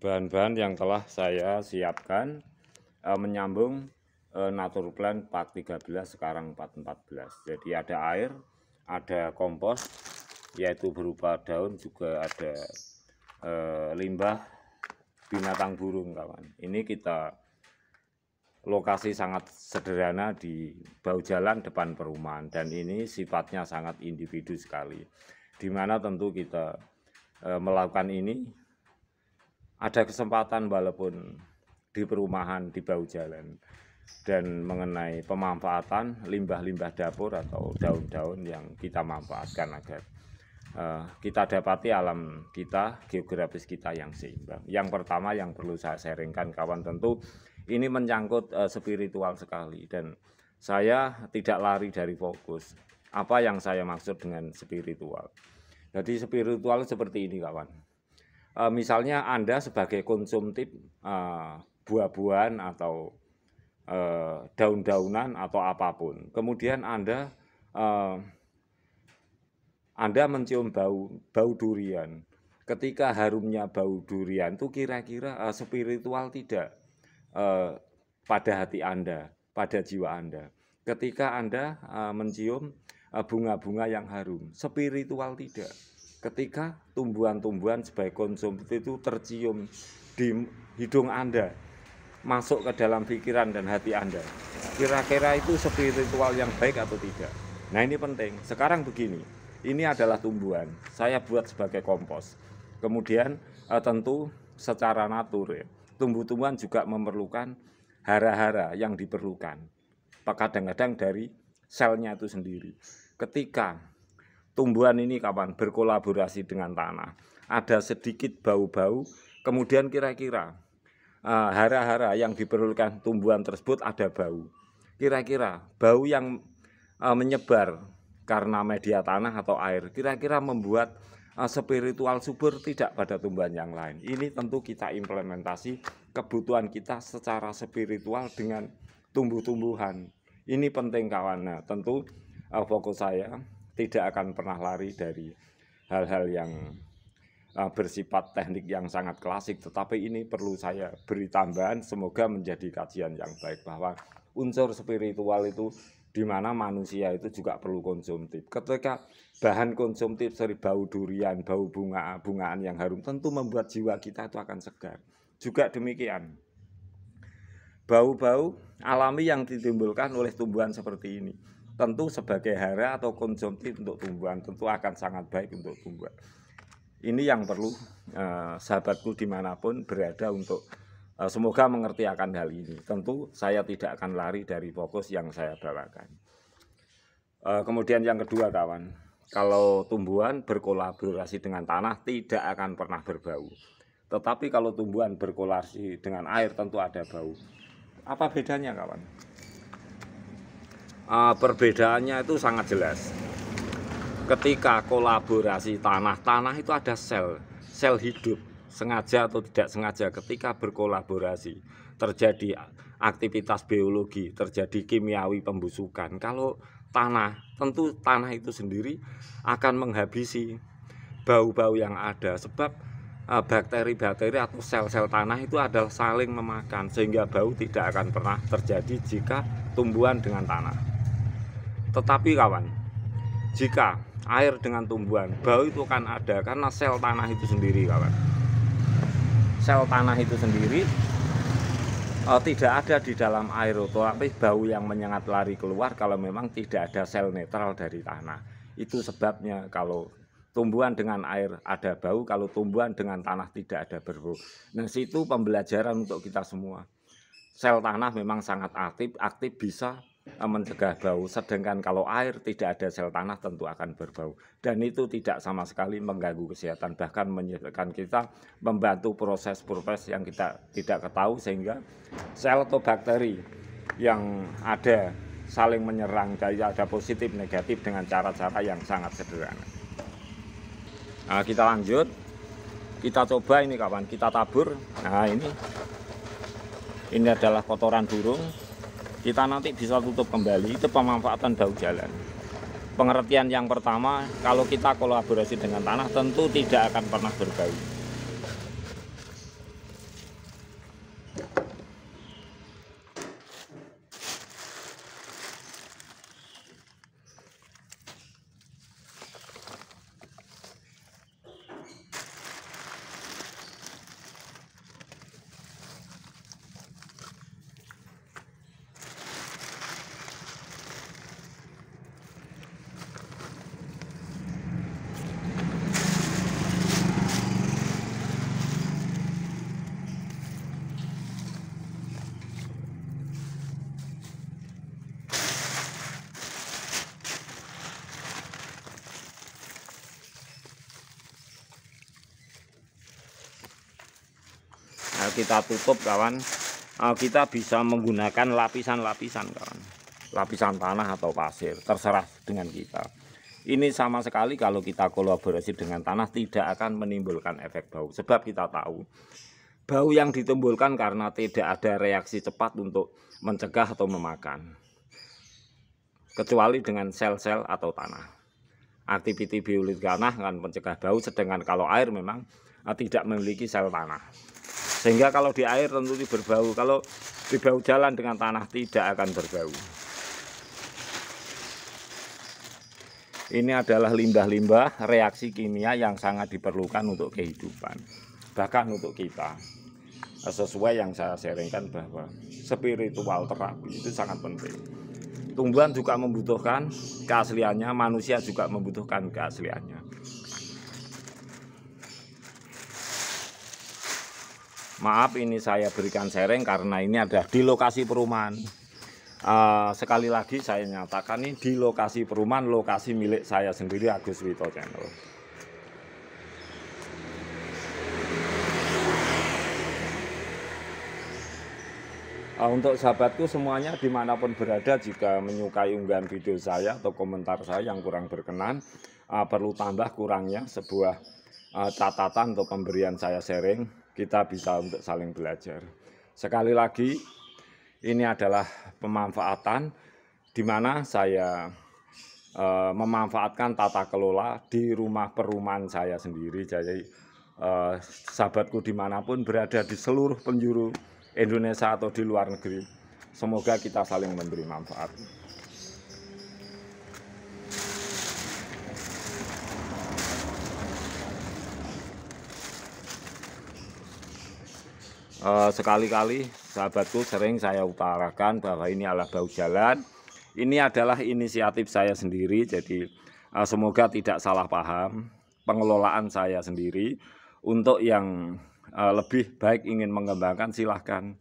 bahan-bahan yang telah saya siapkan menyambung Naturplant 413 sekarang 414. Jadi ada air, ada kompos yaitu berupa daun, juga ada limbah binatang burung kawan. Ini kita lokasi sangat sederhana di bahu jalan depan perumahan, dan ini sifatnya sangat individu sekali, dimana tentu kita melakukan ini ada kesempatan walaupun di perumahan di bahu jalan, dan mengenai pemanfaatan limbah-limbah dapur atau daun-daun yang kita manfaatkan agar kita dapati alam kita, geografis kita yang seimbang. Yang pertama yang perlu saya sharingkan kawan, tentu ini menyangkut spiritual sekali, dan saya tidak lari dari fokus. Apa yang saya maksud dengan spiritual? Jadi spiritual seperti ini kawan. Misalnya Anda sebagai konsumtif buah-buahan atau daun-daunan atau apapun, kemudian Anda mencium bau durian. Ketika harumnya bau durian itu kira-kira spiritual tidak pada hati Anda, pada jiwa Anda. Ketika Anda mencium bunga-bunga yang harum, spiritual tidak. Ketika tumbuhan-tumbuhan sebagai konsumtif itu tercium di hidung Anda, masuk ke dalam pikiran dan hati Anda, kira-kira itu spiritual yang baik atau tidak? Nah, ini penting. Sekarang begini, ini adalah tumbuhan, saya buat sebagai kompos. Kemudian tentu secara natur ya, tumbuh-tumbuhan juga memerlukan hara-hara yang diperlukan, kadang-kadang dari selnya itu sendiri. Ketika tumbuhan ini kawan berkolaborasi dengan tanah, ada sedikit bau-bau, kemudian kira-kira hara-hara yang diperlukan tumbuhan tersebut ada bau. Kira-kira bau yang menyebar karena media tanah atau air, kira-kira membuat spiritual subur tidak pada tumbuhan yang lain. Ini tentu kita implementasi kebutuhan kita secara spiritual dengan tumbuh-tumbuhan. Ini penting kawan. Nah, tentu fokus saya tidak akan pernah lari dari hal-hal yang bersifat teknik yang sangat klasik, tetapi ini perlu saya beri tambahan, semoga menjadi kajian yang baik, bahwa unsur spiritual itu di mana manusia itu juga perlu konsumtif. Ketika bahan konsumtif seperti bau durian, bau bunga-bungaan yang harum, tentu membuat jiwa kita itu akan segar. Juga demikian, bau-bau alami yang ditimbulkan oleh tumbuhan seperti ini, tentu sebagai hara atau konsumtif untuk tumbuhan, tentu akan sangat baik untuk tumbuhan. Ini yang perlu sahabatku dimanapun berada untuk semoga mengerti akan hal ini. Tentu saya tidak akan lari dari fokus yang saya bawakan. Kemudian yang kedua kawan, kalau tumbuhan berkolaborasi dengan tanah tidak akan pernah berbau. Tetapi kalau tumbuhan berkolaborasi dengan air tentu ada bau. Apa bedanya kawan? Perbedaannya itu sangat jelas. Ketika kolaborasi tanah itu ada sel hidup. Sengaja atau tidak sengaja, ketika berkolaborasi terjadi aktivitas biologi, terjadi kimiawi pembusukan. Kalau tanah, tentu tanah itu sendiri akan menghabisi bau-bau yang ada, sebab bakteri-bakteri atau sel-sel tanah itu adalah saling memakan, sehingga bau tidak akan pernah terjadi jika tumbuhan dengan tanah. Tetapi kawan, jika air dengan tumbuhan, bau itu akan ada karena sel tanah itu sendiri kawan. Sel tanah itu sendiri tidak ada di dalam air, tapi bau yang menyengat lari keluar kalau memang tidak ada sel netral dari tanah. Itu sebabnya kalau tumbuhan dengan air ada bau, kalau tumbuhan dengan tanah tidak ada berbau. Nah, situ pembelajaran untuk kita semua. Sel tanah memang sangat aktif bisa mencegah bau, sedangkan kalau air tidak ada sel tanah tentu akan berbau, dan itu tidak sama sekali mengganggu kesehatan, bahkan menyebabkan kita membantu proses yang kita tidak ketahui, sehingga sel atau bakteri yang ada saling menyerang, dari ada positif negatif dengan cara-cara yang sangat sederhana. Nah, kita lanjut, kita coba ini kawan, kita tabur. Nah, ini adalah kotoran burung. Kita nanti bisa tutup kembali, itu pemanfaatan bahu jalan. Pengertian yang pertama, kalau kita kolaborasi dengan tanah tentu tidak akan pernah berbau. kita tutup kawan. Kita bisa menggunakan lapisan-lapisan kawan, lapisan tanah atau pasir, terserah dengan kita. Ini sama sekali kalau kita kolaborasi dengan tanah tidak akan menimbulkan efek bau, sebab kita tahu bau yang ditimbulkan karena tidak ada reaksi cepat untuk mencegah atau memakan, kecuali dengan sel-sel atau tanah. Aktiviti biologi tanah akan mencegah bau, sedangkan kalau air memang tidak memiliki sel tanah. Sehingga kalau di air tentu berbau, kalau di bau jalan dengan tanah tidak akan berbau. Ini adalah limbah-limbah reaksi kimia yang sangat diperlukan untuk kehidupan, bahkan untuk kita. Sesuai yang saya sharingkan bahwa spiritual terapi itu sangat penting. Tumbuhan juga membutuhkan keasliannya, manusia juga membutuhkan keasliannya. Maaf, ini saya berikan sharing karena ini ada di lokasi perumahan. Sekali lagi saya nyatakan ini di lokasi perumahan, lokasi milik saya sendiri, Agus Wito Channel. Untuk sahabatku semuanya dimanapun berada, jika menyukai unggahan video saya atau komentar saya yang kurang berkenan, perlu tambah kurangnya sebuah catatan atau pemberian saya sharing, kita bisa untuk saling belajar. Sekali lagi, ini adalah pemanfaatan di mana saya memanfaatkan tata kelola di rumah perumahan saya sendiri. Jadi sahabatku dimanapun berada di seluruh penjuru Indonesia atau di luar negeri, semoga kita saling memberi manfaat. Sekali-kali sahabatku sering saya utarakan bahwa ini adalah bau jalan. Ini adalah inisiatif saya sendiri, jadi semoga tidak salah paham. Pengelolaan saya sendiri. Untuk yang lebih baik ingin mengembangkan silahkan.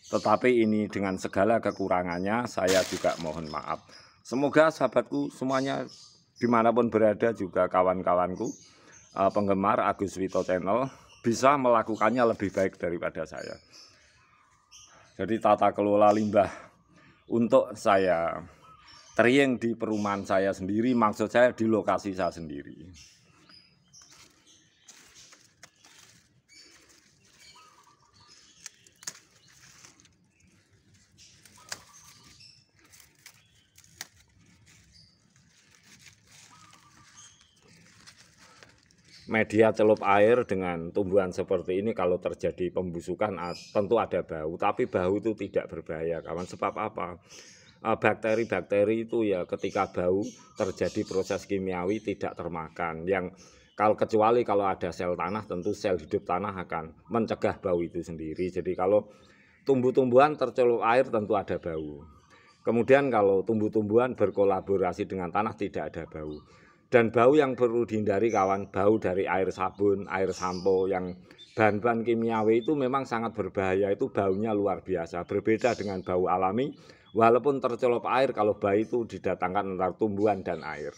Tetapi ini dengan segala kekurangannya saya juga mohon maaf. Semoga sahabatku semuanya dimanapun berada, juga kawan-kawanku penggemar Agus Wito Channel bisa melakukannya lebih baik daripada saya. Jadi tata kelola limbah untuk saya trying di perumahan saya sendiri, maksud saya di lokasi saya sendiri. Media celup air dengan tumbuhan seperti ini kalau terjadi pembusukan tentu ada bau, tapi bau itu tidak berbahaya kawan. Sebab apa? Bakteri-bakteri itu ya ketika bau terjadi proses kimiawi tidak termakan. Yang kecuali kalau ada sel tanah, tentu sel hidup tanah akan mencegah bau itu sendiri. Jadi kalau tumbuh-tumbuhan tercelup air tentu ada bau. Kemudian kalau tumbuh-tumbuhan berkolaborasi dengan tanah tidak ada bau. Dan bau yang perlu dihindari kawan, bau dari air sabun, air sampo yang bahan-bahan kimiawi itu memang sangat berbahaya. Itu baunya luar biasa, berbeda dengan bau alami. Walaupun tercelup air, kalau bau itu didatangkan antara tumbuhan dan air.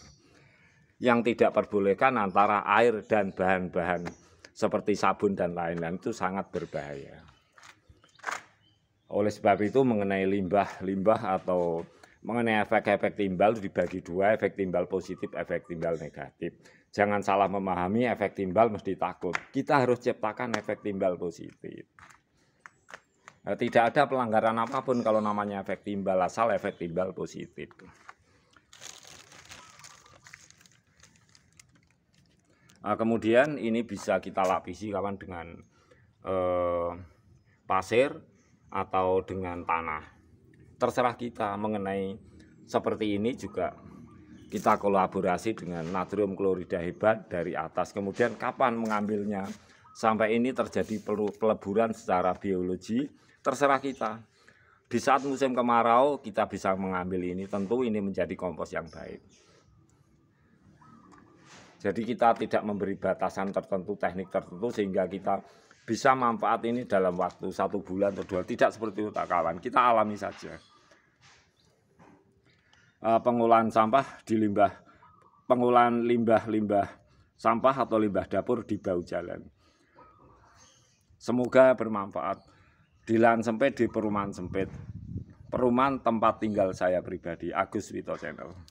Yang tidak perbolehkan antara air dan bahan-bahan seperti sabun dan lain-lain, itu sangat berbahaya. Oleh sebab itu mengenai limbah atau mengenai efek-efek timbal dibagi dua, efek timbal positif, efek timbal negatif. Jangan salah memahami, efek timbal mesti takut. Kita harus ciptakan efek timbal positif. Nah, tidak ada pelanggaran apapun kalau namanya efek timbal, asal efek timbal positif. Nah, kemudian ini bisa kita lapisi kawan dengan pasir atau dengan tanah. Terserah kita. Mengenai seperti ini juga kita kolaborasi dengan natrium klorida hebat dari atas. Kemudian kapan mengambilnya, sampai ini terjadi peleburan secara biologi, terserah kita. Di saat musim kemarau kita bisa mengambil ini, tentu ini menjadi kompos yang baik. Jadi kita tidak memberi batasan tertentu, teknik tertentu, sehingga kita bisa manfaat ini dalam waktu 1 bulan atau 2. Tidak seperti itu kawan, kita alami saja. Pengolahan sampah di pengolahan limbah sampah atau limbah dapur di bahu jalan. Semoga bermanfaat. Di lahan sempit, di perumahan sempit. Perumahan tempat tinggal saya pribadi, Agus Wito Channel.